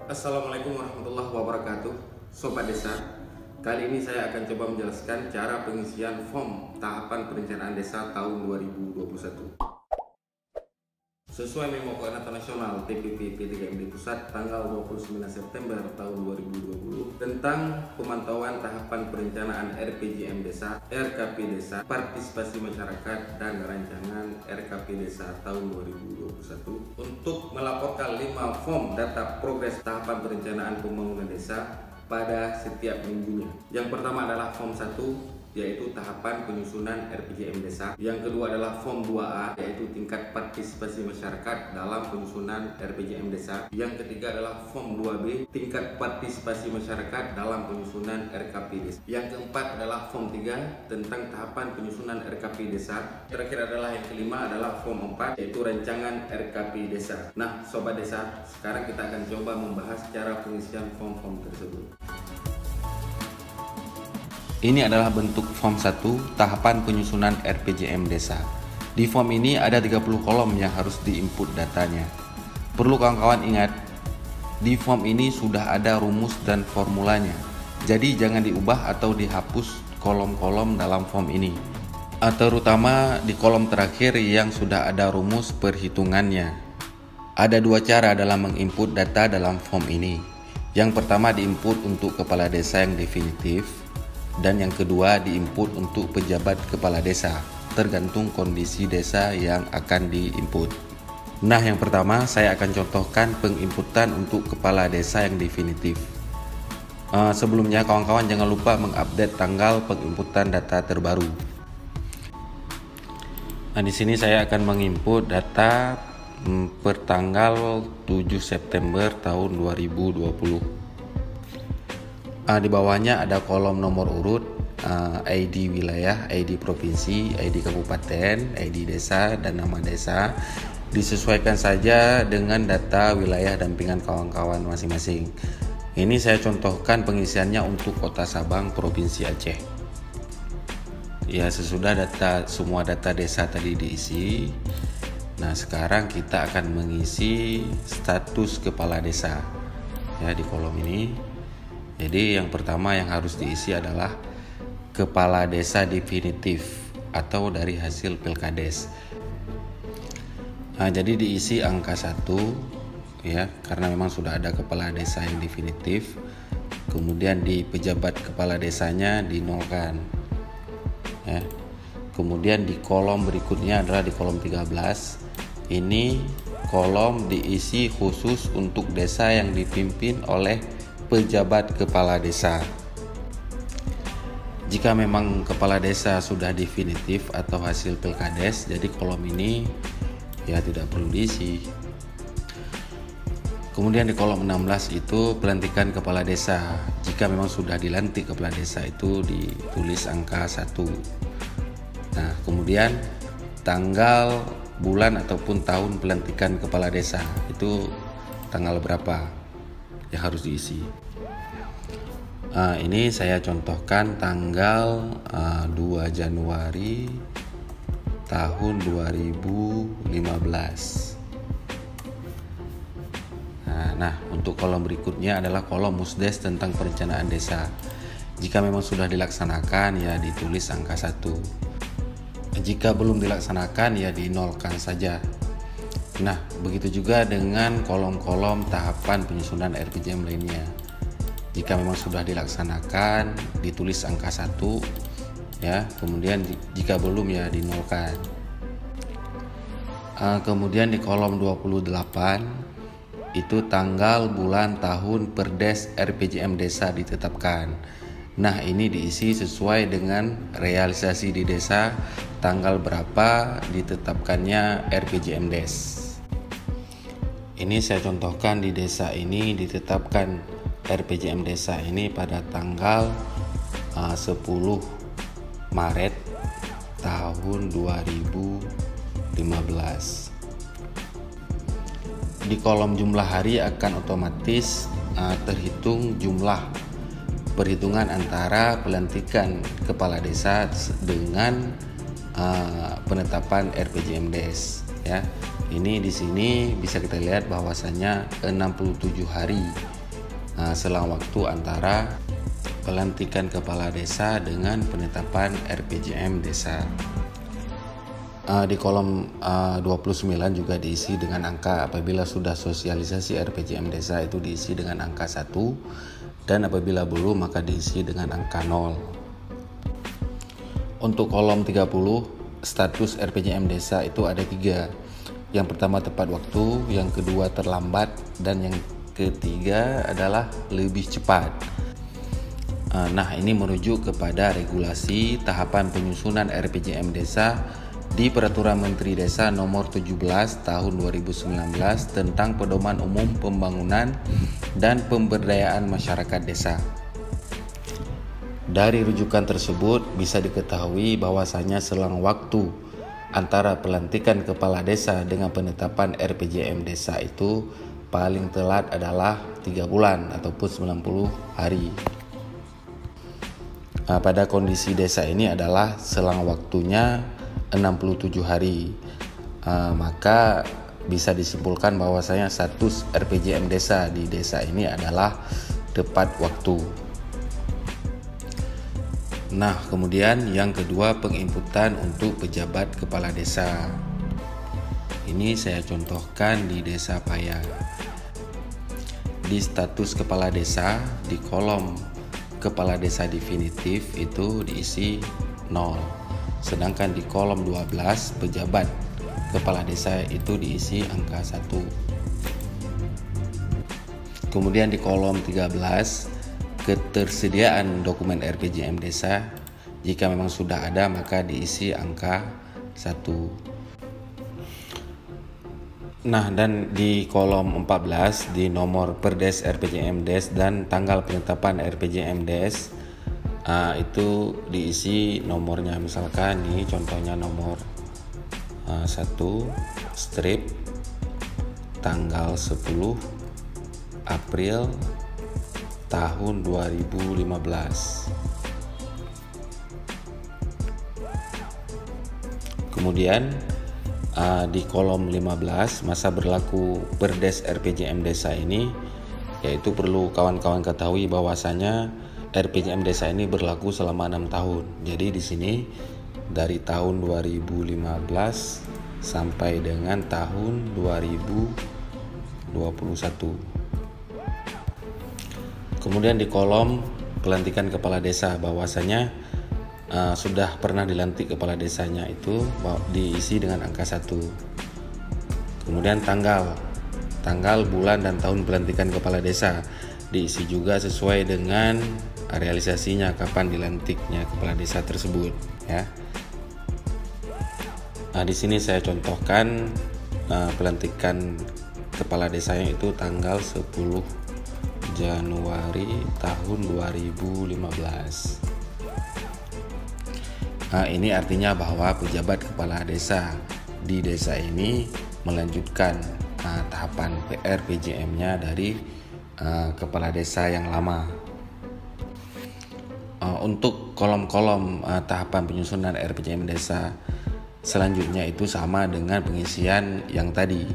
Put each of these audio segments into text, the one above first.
Assalamualaikum warahmatullahi wabarakatuh. Sobat Desa, kali ini saya akan coba menjelaskan cara pengisian form tahapan perencanaan desa tahun 2021 sesuai Memo Koordinator Nasional TPP P3MD Pusat tanggal 29 September tahun 2020 tentang pemantauan tahapan perencanaan RPJM Desa, RKP Desa, partisipasi masyarakat dan rancangan RKP Desa tahun 2021 untuk melaporkan 5 form data progres tahapan perencanaan pembangunan desa pada setiap minggunya. Yang pertama adalah form 1, yaitu tahapan penyusunan RPJM Desa. Yang kedua adalah form 2A, yaitu tingkat partisipasi masyarakat dalam penyusunan RPJM Desa. Yang ketiga adalah form 2B, tingkat partisipasi masyarakat dalam penyusunan RKP Desa. Yang keempat adalah form 3 tentang tahapan penyusunan RKP Desa. Terakhir adalah yang kelima adalah form 4, yaitu rancangan RKP Desa. Nah, Sobat Desa, sekarang kita akan coba membahas cara pengisian form-form tersebut. Ini adalah bentuk form 1 tahapan penyusunan RPJM Desa. Di form ini ada 30 kolom yang harus diinput datanya. Perlu kawan-kawan ingat, di form ini sudah ada rumus dan formulanya. Jadi jangan diubah atau dihapus kolom-kolom dalam form ini. Terutama di kolom terakhir yang sudah ada rumus perhitungannya. Ada dua cara dalam menginput data dalam form ini. Yang pertama diinput untuk kepala desa yang definitif, dan yang kedua diinput untuk pejabat kepala desa, tergantung kondisi desa yang akan diinput. Nah, yang pertama saya akan contohkan penginputan untuk kepala desa yang definitif. Sebelumnya kawan-kawan jangan lupa mengupdate tanggal penginputan data terbaru. Nah, di sini saya akan menginput data per tanggal 7 September tahun 2020. Di bawahnya ada kolom nomor urut, ID wilayah, ID provinsi, ID kabupaten, ID desa, dan nama desa. Disesuaikan saja dengan data wilayah dampingan kawan-kawan masing-masing. Ini saya contohkan pengisiannya untuk Kota Sabang, Provinsi Aceh. Ya, sesudah semua data desa tadi diisi. Nah, sekarang kita akan mengisi status kepala desa ya di kolom ini. Jadi yang pertama yang harus diisi adalah kepala desa definitif atau dari hasil Pilkades. Nah, jadi diisi angka 1 ya, karena memang sudah ada kepala desa yang definitif. Kemudian di pejabat kepala desanya dinolkan. Ya. Kemudian di kolom berikutnya adalah di kolom 13. Ini kolom diisi khusus untuk desa yang dipimpin oleh pejabat kepala desa. Jika memang kepala desa sudah definitif atau hasil Pilkades, jadi kolom ini ya tidak perlu diisi. Kemudian di kolom 16 itu pelantikan kepala desa. Jika memang sudah dilantik kepala desa itu ditulis angka 1. Nah, kemudian tanggal, bulan ataupun tahun pelantikan kepala desa itu tanggal berapa yang harus diisi. Ini saya contohkan tanggal 2 Januari tahun 2015. Nah, untuk kolom berikutnya adalah kolom musdes tentang perencanaan desa. Jika memang sudah dilaksanakan ya ditulis angka 1. Jika belum dilaksanakan ya dinolkan saja. Nah, begitu juga dengan kolom-kolom tahapan penyusunan RPJM lainnya. Jika memang sudah dilaksanakan, ditulis angka 1 ya, kemudian jika belum ya dinolkan. Kemudian di kolom 28 itu tanggal, bulan, tahun Perdes RPJM Desa ditetapkan. Nah, ini diisi sesuai dengan realisasi di desa, tanggal berapa ditetapkannya RPJM Des. Ini saya contohkan di desa ini ditetapkan RPJM Desa ini pada tanggal 10 Maret tahun 2015. Di kolom jumlah hari akan otomatis terhitung jumlah perhitungan antara pelantikan kepala desa dengan penetapan RPJM Des ya. Ini di sini bisa kita lihat bahwasanya 67 hari selang waktu antara pelantikan kepala desa dengan penetapan RPJM desa. Di kolom 29 juga diisi dengan angka. Apabila sudah sosialisasi RPJM desa itu diisi dengan angka 1, dan apabila belum maka diisi dengan angka 0. Untuk kolom 30, status RPJM desa itu ada 3. Yang pertama tepat waktu, yang kedua terlambat, dan yang ketiga adalah lebih cepat. Nah, ini merujuk kepada regulasi tahapan penyusunan RPJM desa di Peraturan Menteri Desa Nomor 17 Tahun 2019 tentang Pedoman Umum Pembangunan dan Pemberdayaan Masyarakat Desa. Dari rujukan tersebut bisa diketahui bahwasanya selang waktu antara pelantikan kepala desa dengan penetapan RPJM desa itu paling telat adalah 3 bulan ataupun 90 hari. Pada kondisi desa ini adalah selang waktunya 67 hari. Maka bisa disimpulkan bahwasanya status RPJM desa di desa ini adalah tepat waktu. Nah, kemudian yang kedua, penginputan untuk pejabat kepala desa. Ini saya contohkan di Desa Paya. Di status kepala desa, di kolom kepala desa definitif itu diisi 0. Sedangkan di kolom 12 pejabat kepala desa itu diisi angka 1. Kemudian di kolom 13 ketersediaan dokumen RPJM desa, jika memang sudah ada maka diisi angka 1. Nah, dan di kolom 14 di nomor Perdes RPJM Des dan tanggal penetapan RPJM Des itu diisi nomornya. Misalkan ini contohnya nomor 1 strip tanggal 10 April tahun 2015. Kemudian di kolom 15 masa berlaku Perdes RPJM desa ini, yaitu perlu kawan-kawan ketahui bahwasanya RPJM desa ini berlaku selama 6 tahun. Jadi di sini dari tahun 2015 sampai dengan tahun 2021. Kemudian di kolom pelantikan kepala desa bahwasanya sudah pernah dilantik kepala desanya itu diisi dengan angka 1. Kemudian tanggal, bulan dan tahun pelantikan kepala desa diisi juga sesuai dengan realisasinya kapan dilantiknya kepala desa tersebut, ya. Nah, di sini saya contohkan pelantikan kepala desanya itu tanggal 10 Januari tahun 2015. Nah, ini artinya bahwa pejabat kepala desa di desa ini melanjutkan tahapan RPJM-nya dari kepala desa yang lama. Untuk kolom-kolom tahapan penyusunan RPJM desa selanjutnya itu sama dengan pengisian yang tadi.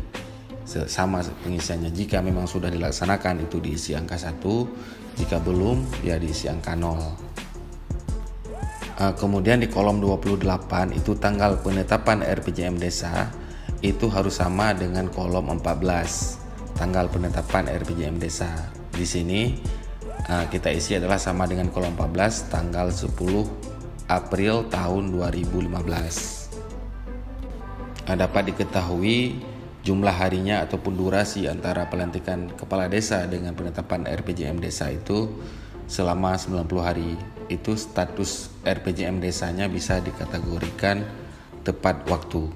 Sama pengisiannya, jika memang sudah dilaksanakan itu diisi angka 1, jika belum ya diisi angka 0. Kemudian di kolom 28 itu tanggal penetapan RPJM desa itu harus sama dengan kolom 14 tanggal penetapan RPJM desa. Di sini kita isi adalah sama dengan kolom 14 tanggal 10 April tahun 2015. Dapat diketahui jumlah harinya ataupun durasi antara pelantikan kepala desa dengan penetapan RPJM desa itu selama 90 hari. Itu status RPJM desanya bisa dikategorikan tepat waktu.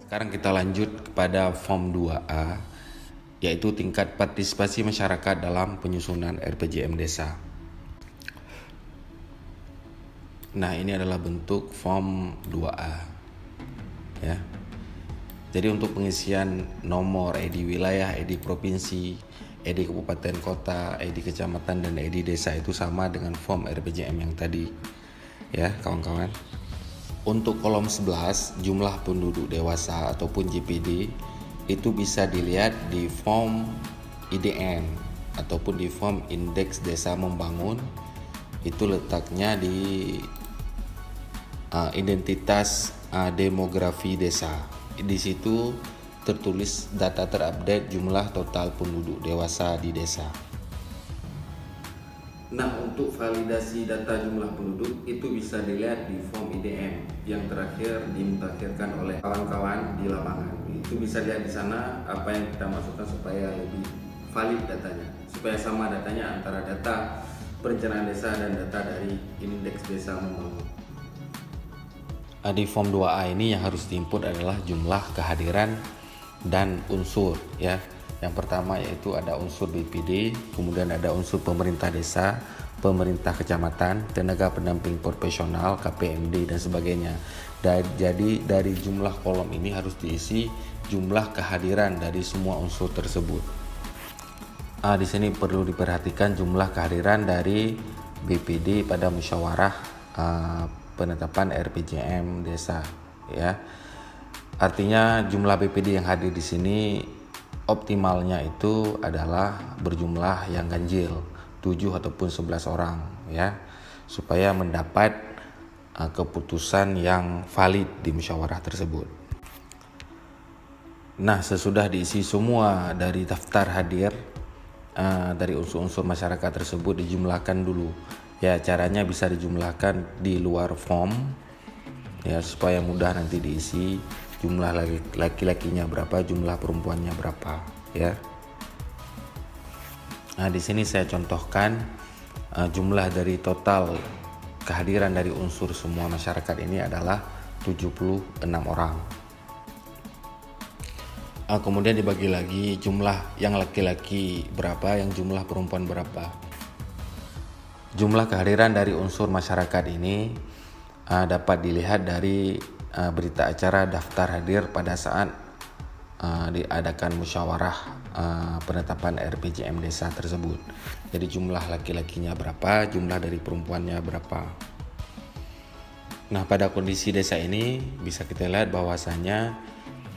Sekarang kita lanjut kepada form 2A, yaitu tingkat partisipasi masyarakat dalam penyusunan RPJM desa. Nah, ini adalah bentuk form 2A, ya. Jadi untuk pengisian nomor ID wilayah, ID provinsi, ID kabupaten kota, ID kecamatan, dan ID desa itu sama dengan form RPJM yang tadi, ya kawan-kawan. Untuk kolom 11 jumlah penduduk dewasa ataupun JPD itu bisa dilihat di form IDN, ataupun di form indeks desa membangun. Itu letaknya di identitas demografi desa. Di situ tertulis data terupdate jumlah total penduduk dewasa di desa. Nah, untuk validasi data jumlah penduduk itu bisa dilihat di form IDM yang terakhir dimutakhirkan oleh kawan-kawan di lapangan. Itu bisa lihat di sana apa yang kita masukkan supaya lebih valid datanya, supaya sama datanya antara data perencanaan desa dan data dari indeks desa membangun. Di form 2A ini yang harus diinput adalah jumlah kehadiran dan unsur ya. Yang pertama yaitu ada unsur BPD, kemudian ada unsur pemerintah desa, pemerintah kecamatan, tenaga pendamping profesional, KPMD dan sebagainya. Jadi dari jumlah kolom ini harus diisi jumlah kehadiran dari semua unsur tersebut. Di sini perlu diperhatikan jumlah kehadiran dari BPD pada musyawarah penetapan RPJM desa ya. Artinya jumlah BPD yang hadir di sini optimalnya itu adalah berjumlah yang ganjil 7 ataupun 11 orang ya, supaya mendapat keputusan yang valid di musyawarah tersebut. Nah, sesudah diisi semua dari daftar hadir dari unsur-unsur masyarakat tersebut, dijumlahkan dulu ya. Caranya bisa dijumlahkan di luar form ya, supaya mudah nanti diisi jumlah laki-lakinya berapa, jumlah perempuannya berapa ya. Nah, di sini saya contohkan jumlah dari total kehadiran dari unsur semua masyarakat ini adalah 76 orang. Kemudian dibagi lagi jumlah yang laki-laki berapa, yang jumlah perempuan berapa. Jumlah kehadiran dari unsur masyarakat ini dapat dilihat dari berita acara daftar hadir pada saat diadakan musyawarah penetapan RPJM desa tersebut. Jadi jumlah laki-lakinya berapa, jumlah dari perempuannya berapa. Nah, pada kondisi desa ini bisa kita lihat bahwasanya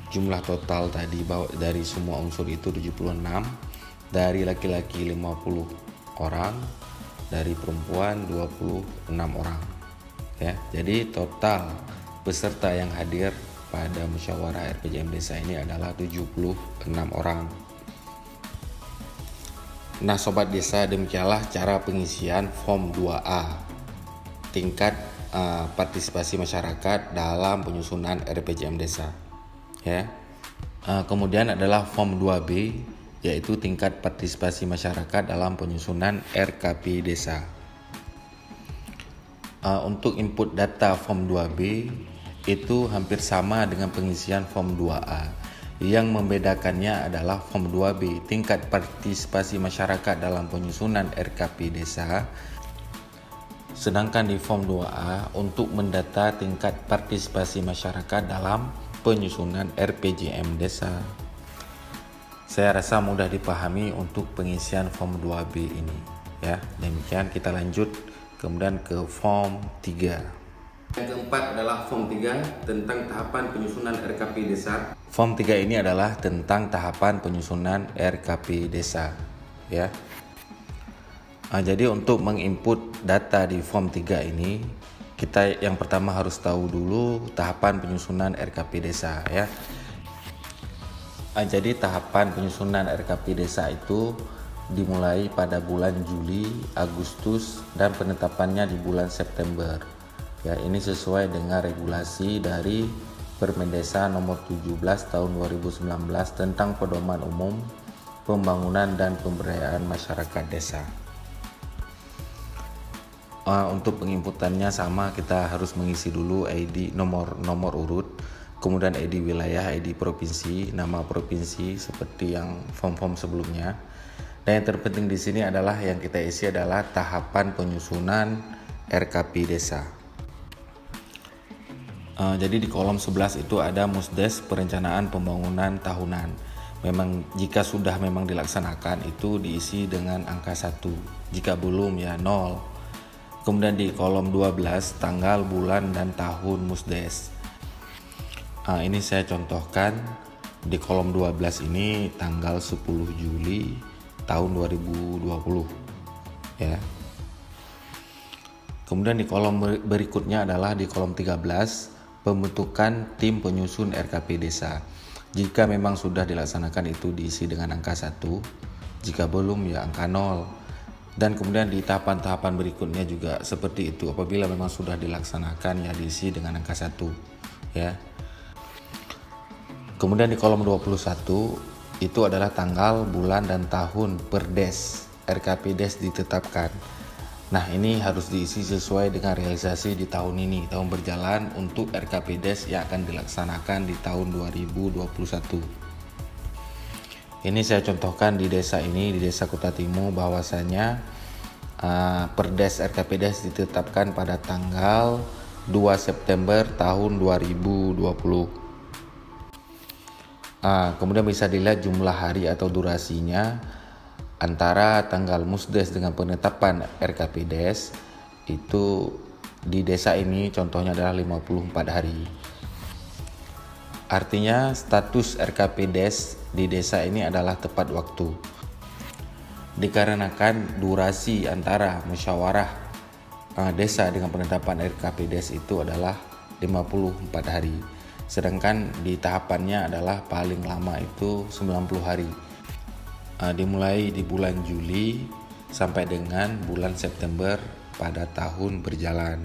jumlah total tadi dari semua unsur itu 76, dari laki-laki 50 orang, dari perempuan 26 orang. Ya, jadi total peserta yang hadir pada musyawarah RPJM desa ini adalah 76 orang. Nah, sobat desa, demikianlah cara pengisian form 2A tingkat partisipasi masyarakat dalam penyusunan RPJM desa ya. Kemudian adalah form 2B yaitu tingkat partisipasi masyarakat dalam penyusunan RKP desa. Untuk input data form 2B itu hampir sama dengan pengisian form 2A. Yang membedakannya adalah form 2B tingkat partisipasi masyarakat dalam penyusunan RKP desa, sedangkan di form 2A untuk mendata tingkat partisipasi masyarakat dalam penyusunan RPJM desa. Saya rasa mudah dipahami untuk pengisian form 2B ini ya. Demikian, kita lanjut kemudian ke form 3. Yang keempat adalah form 3 tentang tahapan penyusunan RKP desa. Form 3 ini adalah tentang tahapan penyusunan RKP desa ya. Jadi untuk menginput data di form 3 ini, kita yang pertama harus tahu dulu tahapan penyusunan RKP desa ya. Jadi tahapan penyusunan RKP desa itu dimulai pada bulan Juli, Agustus, dan penetapannya di bulan September. Ya, ini sesuai dengan regulasi dari Permendesa nomor 17 tahun 2019 tentang pedoman umum pembangunan dan pemberdayaan masyarakat desa. Untuk penginputannya sama, kita harus mengisi dulu ID nomor urut, kemudian ID wilayah, ID provinsi, nama provinsi seperti yang form-form sebelumnya. Dan yang terpenting di sini adalah yang kita isi adalah tahapan penyusunan RKP desa. Jadi di kolom 11 itu ada Musdes perencanaan pembangunan tahunan. Memang jika sudah memang dilaksanakan itu diisi dengan angka 1. Jika belum ya 0. Kemudian di kolom 12 tanggal, bulan, dan tahun Musdes. Ini saya contohkan di kolom 12 ini tanggal 10 Juli tahun 2020 ya. Kemudian di kolom berikutnya adalah di kolom 13 pembentukan tim penyusun RKP desa. Jika memang sudah dilaksanakan itu diisi dengan angka 1, jika belum ya angka 0. Dan kemudian di tahapan-tahapan berikutnya juga seperti itu. Apabila memang sudah dilaksanakan ya diisi dengan angka 1 ya. Kemudian di kolom 21 itu adalah tanggal, bulan, dan tahun per des RKP des ditetapkan. Nah, ini harus diisi sesuai dengan realisasi di tahun ini, tahun berjalan untuk RKP des yang akan dilaksanakan di tahun 2021. Ini saya contohkan di desa ini, di Desa Kuta Timur, bahwasanya per des RKP des ditetapkan pada tanggal 2 September tahun 2020. Kemudian bisa dilihat jumlah hari atau durasinya antara tanggal musdes dengan penetapan RKP des itu di desa ini contohnya adalah 54 hari. Artinya status RKP des di desa ini adalah tepat waktu. Dikarenakan durasi antara musyawarah desa dengan penetapan RKP des itu adalah 54 hari. Sedangkan di tahapannya adalah paling lama itu 90 hari. Dimulai di bulan Juli sampai dengan bulan September pada tahun berjalan.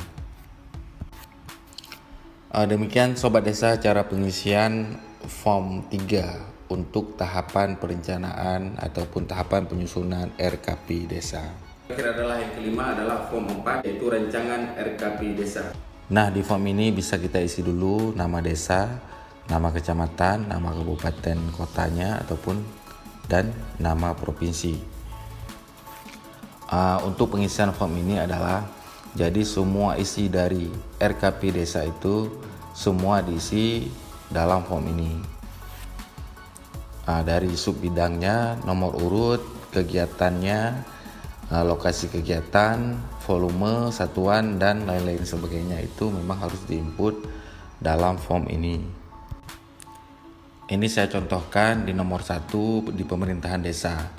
Demikian Sobat Desa cara pengisian form 3 untuk tahapan perencanaan ataupun tahapan penyusunan RKP desa. Terakhir adalah yang kelima adalah form 4 yaitu rancangan RKP desa. Nah, di form ini bisa kita isi dulu nama desa, nama kecamatan, nama kabupaten kotanya ataupun dan nama provinsi. Untuk pengisian form ini adalah jadi semua isi dari RKP desa itu semua diisi dalam form ini. Dari sub bidangnya, nomor urut, kegiatannya, lokasi kegiatan, volume, satuan, dan lain-lain sebagainya itu memang harus diinput dalam form ini. Ini saya contohkan di nomor 1 di pemerintahan desa.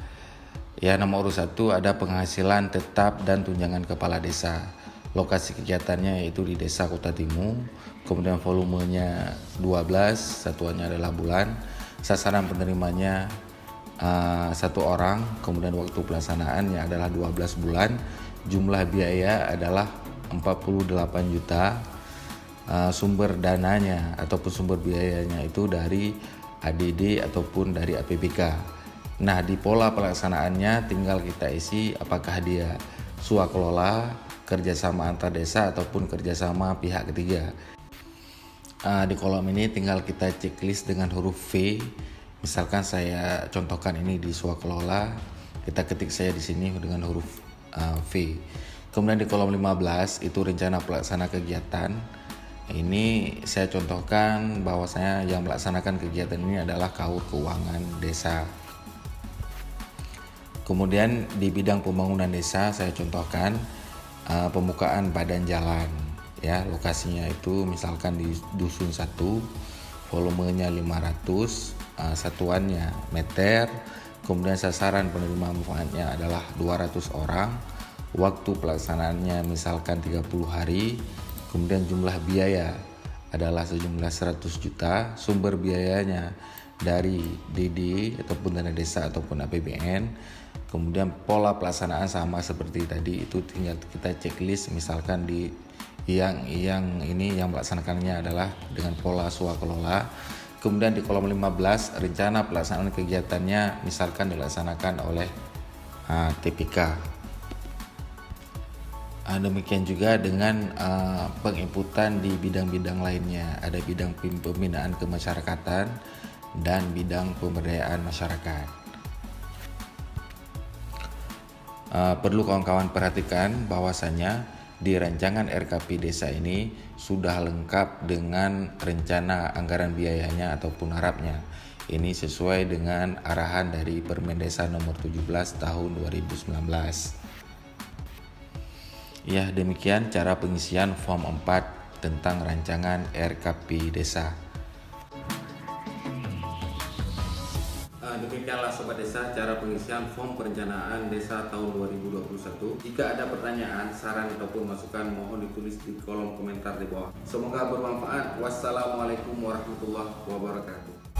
Ya, nomor urut 1 ada penghasilan tetap dan tunjangan kepala desa. Lokasi kegiatannya yaitu di Desa Kuta Timur. Kemudian volumenya 12, satuannya adalah bulan. Sasaran penerimanya 1 orang, kemudian waktu pelaksanaannya adalah 12 bulan, jumlah biaya adalah 48 juta, sumber dananya ataupun sumber biayanya itu dari ADD ataupun dari APBK. Nah, di pola pelaksanaannya tinggal kita isi apakah dia swakelola, kerjasama antar desa ataupun kerjasama pihak ketiga. Di kolom ini tinggal kita checklist dengan huruf V. Misalkan saya contohkan ini di swakelola, kita ketik saya di sini dengan huruf V. Kemudian di kolom 15 itu rencana pelaksana kegiatan. Ini saya contohkan bahwasanya yang melaksanakan kegiatan ini adalah KAUR Keuangan Desa. Kemudian di bidang pembangunan desa saya contohkan pembukaan badan jalan. Ya, lokasinya itu misalkan di Dusun 1, volumenya 500, satuannya meter, kemudian sasaran penerima manfaatnya adalah 200 orang, waktu pelaksanaannya misalkan 30 hari, kemudian jumlah biaya adalah sejumlah 100 juta, sumber biayanya dari DD ataupun dana desa ataupun APBN, kemudian pola pelaksanaan sama seperti tadi, itu tinggal kita checklist misalkan di yang ini yang melaksanakannya adalah dengan pola swakelola. Kemudian di kolom 15 rencana pelaksanaan kegiatannya misalkan dilaksanakan oleh TPK. Demikian juga dengan penginputan di bidang-bidang lainnya, ada bidang pembinaan kemasyarakatan dan bidang pemberdayaan masyarakat. Perlu kawan-kawan perhatikan bahwasanya di rancangan RKP desa ini sudah lengkap dengan rencana anggaran biayanya ataupun harapnya. Ini sesuai dengan arahan dari Permen Desa nomor 17 tahun 2019. Ya, demikian cara pengisian form 4 tentang rancangan RKP desa. Demikianlah Sobat Desa cara pengisian form perencanaan desa tahun 2021. Jika ada pertanyaan, saran ataupun masukan mohon ditulis di kolom komentar di bawah. Semoga bermanfaat. Wassalamualaikum warahmatullahi wabarakatuh.